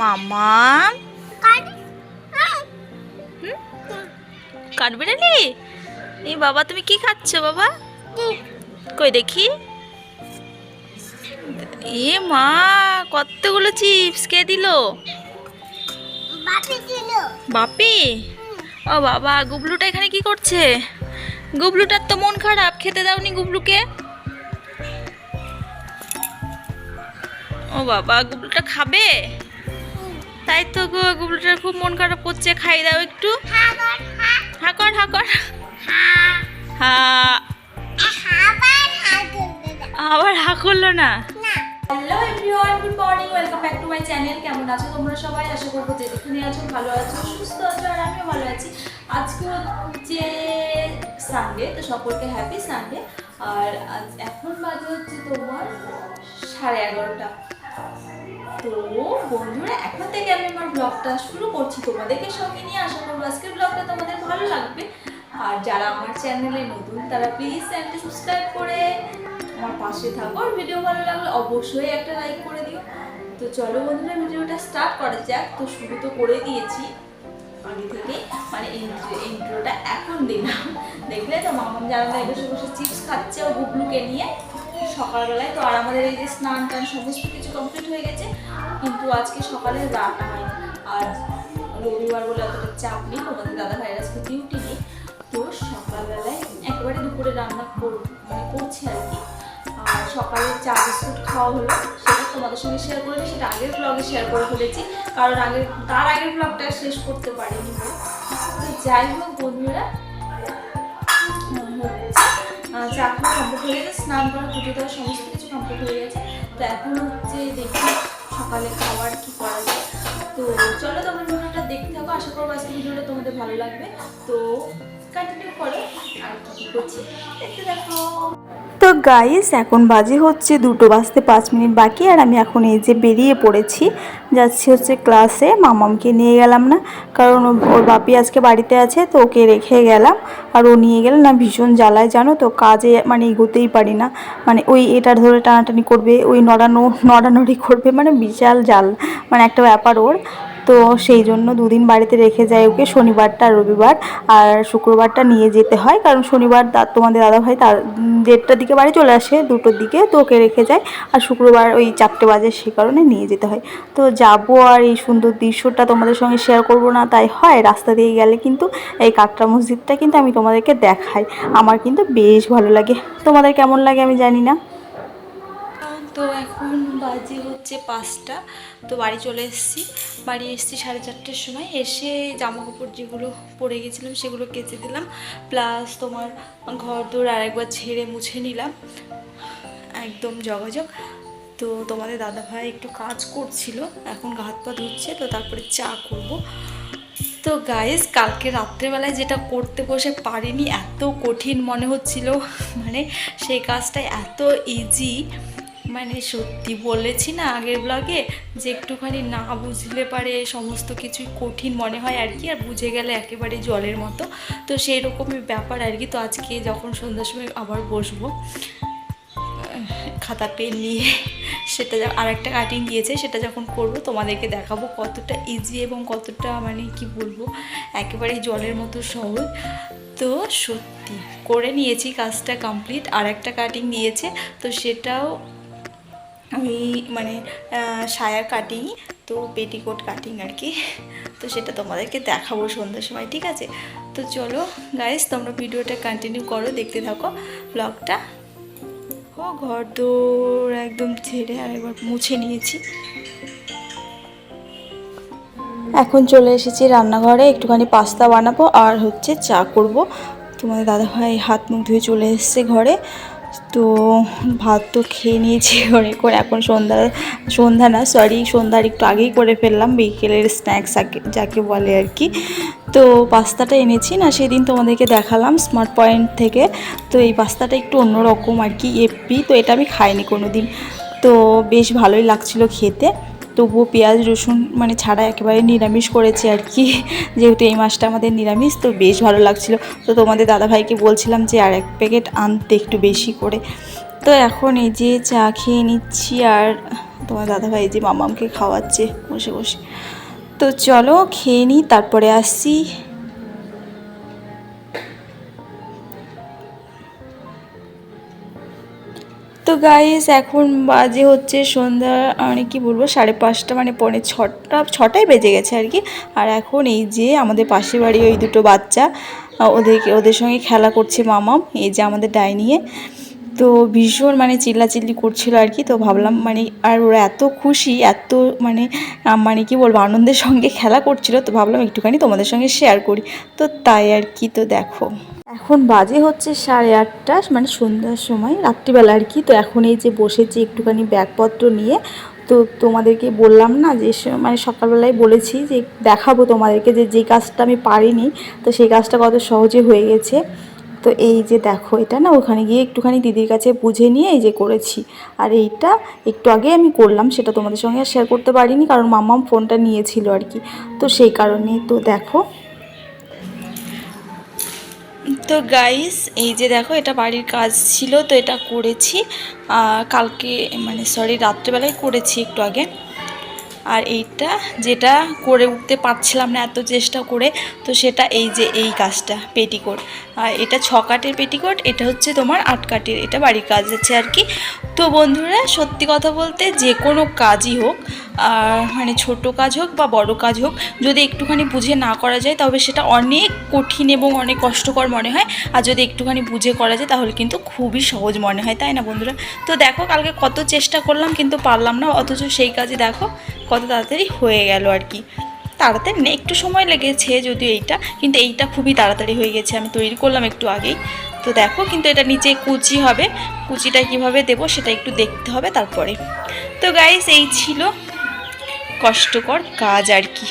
মামা কাঠবিড়ালি, এই বাবা তুমি কি খাচ্ছ বাবা? কই দেখি। এ মা, কতগুলো চিপস কে দিল? বাপি। ও বাবা, গুবলুটা এখানে কি করছে? গুবলুটার তো মন খারাপ, খেতে দাওনি গুবলুকে? ও বাবা, গুবলুটা খাবে? তাই তো গো, গুবলুটার খুব মন খারাপ করছে, খাই দাও একটু। হাকর হাকর হ্যাঁ, আবার হা করলো না। Hello everyone, good morning, welcome back to my channel. কেমন আছো তোমরা সবাই? আশা করবো যে যেখানে আছো ভালো আছো, সুস্থ আছো, আর আমিও ভালো আছি। আজকে হচ্ছে সানডে, তো সকলকে হ্যাপি সানডে। আর এখন বাজে হচ্ছে তোমার 11:30। তো বন্ধুরা, এখন থেকে আমি আমার ব্লগটা শুরু করছি তোমাদেরকে সঙ্গে নিয়ে। আশা করবো আজকের ব্লগটা তোমাদের ভালো লাগবে। আর যারা আমার চ্যানেলে নতুন তারা প্লিজ চ্যানেলটি সাবস্ক্রাইব করে আমার পাশে থাকো। আর ভিডিও ভালো লাগলে অবশ্যই একটা লাইক করে দিও। তো চলো বন্ধুরা, ভিডিওটা স্টার্ট করা যাক। তো শুরু তো করে দিয়েছি আগে থেকে, মানে ইন্ট্রোটা এখন দিলাম। দেখলে তো মামাম জানালায় বসে বসে চিপস খাচ্ছে ও গুবলুকে নিয়ে সকালবেলায়। তো আর আমাদের এই যে স্নান টান সমস্ত কিছু কমপ্লিট হয়ে গেছে, কিন্তু আজকে সকালে রান্না হয়নি। আর রবিবার বলে অতটা চাপ নেই, তোমাদের দাদা ভাইয়ের আজকে ডিউটি নেই। তো সকালবেলায় একেবারে দুপুরে রান্না করছি আর কি। আর সকালে চা বিস্কুট খাওয়া হলো, সেটা তোমাদের সঙ্গে শেয়ার করেছি, সেটা আগের ব্লগে শেয়ার করে ফেলেছি, কারণ তার আগের ব্লগটা শেষ করতে পারিনি। তো যাই হোক বন্ধুরা, চা খাওয়া কমপ্লিট হয়ে গেছে, স্নান করা, পুজো দেওয়া সমস্ত কিছু কমপ্লিট হয়ে গেছে। তো এখন হচ্ছে দেখি সকালে খাবার কি করা যায়। তো চলো তোমার ভিডিওটা দেখতে থাকো, আশা করবো আজকে ভিডিওটা তোমাদের ভালো লাগবে। তো কন্টিনিউ করো, আর কি করছি দেখতে দেখো। তো গাইস, এখন বাজে হচ্ছে 2:05 বাকি। আর আমি এখন এই যে বেরিয়ে পড়েছি, যাচ্ছি হচ্ছে ক্লাসে। মামামকে নিয়ে গেলাম না, কারণ ওর বাপি আজকে বাড়িতে আছে, তো ওকে রেখে গেলাম। আর ও নিয়ে গেলে না ভীষণ জ্বালায়, জানো তো, কাজে মানে এগোতেই পারি না। মানে ওই এটার ধরে টানাটানি করবে, ওই নড়ানড়ি করবে, মানে বিশাল জাল, মানে একটা ব্যাপার ওর। তো সেই জন্য দুদিন বাড়িতে রেখে যায় ওকে, শনিবারটা আর রবিবার। আর শুক্রবারটা নিয়ে যেতে হয়, কারণ শনিবার তোমাদের দাদাভাই তার 1:30টার দিকে বাড়ি চলে আসে, 2টোর দিকে, তো ওকে রেখে যায়। আর শুক্রবার ওই 4টে বাজে, সে কারণে নিয়ে যেতে হয়। তো যাবো, আর এই সুন্দর দৃশ্যটা তোমাদের সঙ্গে শেয়ার করব না তাই হয়? রাস্তা দিয়ে গেলে কিন্তু এই কাটরা মসজিদটা কিন্তু আমি তোমাদেরকে দেখাই, আমার কিন্তু বেশ ভালো লাগে। তোমাদের কেমন লাগে আমি জানি না। তো এখন বাজে হচ্ছে 5টা। তো বাড়ি চলে এসেছি, বাড়ি এসেছি 4:30টার সময়। এসে জামা কাপড় যেগুলো পরে গেছিলাম সেগুলো কেচে দিলাম, প্লাস তোমার ঘর দৌড় আরেকবার ঝেড়ে মুছে নিলাম, একদম জগাজগ। তো তোমাদের দাদাভাই একটু কাজ করছিল, এখন হাত পা ধুচ্ছে, তো তারপরে চা করব। তো গাইস, কালকে রাত্রেবেলায় যেটা করতে বসে পারিনি, এত কঠিন মনে হচ্ছিল, মানে সেই কাজটা এত ইজি, মানে সত্যি বলেছি না আগের ব্লগে যে একটুখানি না বুঝলে পারে সমস্ত কিছুই কঠিন মনে হয় আর কি, আর বুঝে গেলে একেবারে জলের মতো। তো সেই রকমই ব্যাপার আর কি। তো আজকে যখন সন্ধ্যার সময় আবার বসবো খাতা পেন নিয়ে, সেটা আর একটা কাটিং দিয়েছে, সেটা যখন করব তোমাদেরকে দেখাবো কতটা ইজি এবং কতটা মানে কি বলবো, একেবারেই জলের মতো সহজ। তো সত্যি করে নিয়েছি, কাজটা কমপ্লিট। আর একটা কাটিং দিয়েছে, তো সেটাও আমি মানে সায়ার কাটিং, তো পেটিকোট কাটিং আর কি। তো সেটা তোমাদেরকে দেখাবো সন্ধ্যার সময়, ঠিক আছে? তো চলো গাইস, তোমরা ভিডিওটা কন্টিনিউ করো, দেখতে থাকো ব্লগটা। ও ঘর দৌড় একদম ছেড়ে আর একবার মুছে নিয়েছি। এখন চলে এসেছি রান্নাঘরে, একটুখানি পাস্তা বানাবো আর হচ্ছে চা করব। তোমাদের দাদাভাই হাত মুখ ধুয়ে চলে এসছে ঘরে। তো ভাত তো খেয়ে নিয়েছি অনেক করে, এখন সন্ধ্যা না, সরি, সন্ধ্যার একটু আগেই করে ফেললাম, বিকেলের স্ন্যাক্স যাকে বলে আর কি। তো পাস্তাটা এনেছি না, সেদিন তোমাদেরকে দেখালাম স্মার্ট পয়েন্ট থেকে। তো এই পাস্তাটা একটু অন্যরকম আর কি, এপি। তো এটা আমি খাইনি কোনো দিন, তো বেশ ভালোই লাগছিলো খেতে। তবুও পেঁয়াজ রসুন মানে ছাড়া একেবারে নিরামিষ করেছে আর কি, যেহেতু এই মাসটা আমাদের নিরামিষ, তো বেশ ভালো লাগছিলো। তো তোমাদের দাদাভাইকে বলছিলাম যে আর 1 প্যাকেট আনতে একটু বেশি করে। তো এখন এই যে চা খেয়ে নিচ্ছি, আর তোমার দাদাভাই যে মামামকে খাওয়াচ্ছে বসে বসে। তো চলো খেয়ে নিই, তারপরে আসছি। তো গাইস এখন বাজে হচ্ছে সন্ধ্যা মানে কি বলবো 5:30, মানে 6টায় বেজে গেছে আর কি। আর এখন এই যে আমাদের পাশের বাড়ি ওই দুটো বাচ্চা, ওদের সঙ্গে খেলা করছে মামাম, এই যে আমাদের ডাইনিংয়ে। তো ভীষণ মানে চিল্লাচিল্লি করছিল আর কি। তো ভাবলাম মানে, আর ওরা এত খুশি, এত মানে মানে কি বলবো আনন্দের সঙ্গে খেলা করছিল, তো ভাবলাম একটুখানি তোমাদের সঙ্গে শেয়ার করি। তো তাই আর কি। তো দেখো এখন বাজে হচ্ছে 8:30, মানে সন্ধ্যার সময়, রাত্রিবেলা আর কি। তো এখন এই যে বসেছি একটুখানি ব্যাগপত্র নিয়ে। তো তোমাদেরকে বললাম না যে মানে সকালবেলায় বলেছি যে দেখাবো তোমাদেরকে যে কাজটা আমি পারিনি, তো সেই কাজটা কত সহজে হয়ে গেছে। তো এই যে দেখো, এটা না ওখানে গিয়ে একটুখানি দিদির কাছে বুঝে নিয়ে এই যে করেছি। আর এইটা একটু আগে আমি করলাম, সেটা তোমাদের সঙ্গে আর শেয়ার করতে পারিনি কারণ মাম্মাম ফোনটা নিয়েছিল আর কি। তো সেই কারণে তো দেখো। তো গাইস এই যে দেখো, এটা বাড়ির কাজ ছিল, তো এটা করেছি কালকে, মানে সরি রাত্রেবেলায় করেছি একটু আগে। আর এইটা যেটা করে উঠতে পারছিলাম না এত চেষ্টা করে, তো সেটা এই যে এই কাজটা পেটিকোট। আর এটা 6 কাটের পেটিকোট, এটা হচ্ছে তোমার 8 কাটের, এটা বাড়ির কাজ আছে আর কি। তো বন্ধুরা সত্যি কথা বলতে যে কোনো কাজই হোক, মানে ছোট কাজ হোক বা বড় কাজ হোক, যদি একটুখানি বুঝে না করা যায় তবে সেটা অনেক কঠিন এবং অনেক কষ্টকর মনে হয়। আর যদি একটুখানি বুঝে করা যায় তাহলে কিন্তু খুবই সহজ মনে হয়, তাই না বন্ধুরা? তো দেখো কালকে কত চেষ্টা করলাম কিন্তু পারলাম না, অথচ সেই কাজে দেখো কত তাড়াতাড়ি হয়ে গেল আর কি। তাড়াতাড়ি না, একটু সময় লেগেছে যদিও এইটা, কিন্তু এইটা খুবই তাড়াতাড়ি হয়ে গেছে, আমি তৈরি করলাম একটু আগেই। তো দেখো কিন্তু এটা নিচে কুচি হবে, কুচিটা কিভাবে দেবো সেটা একটু দেখতে হবে তারপরে। তো গাইস এই ছিল কষ্টকর কাজ আর কি।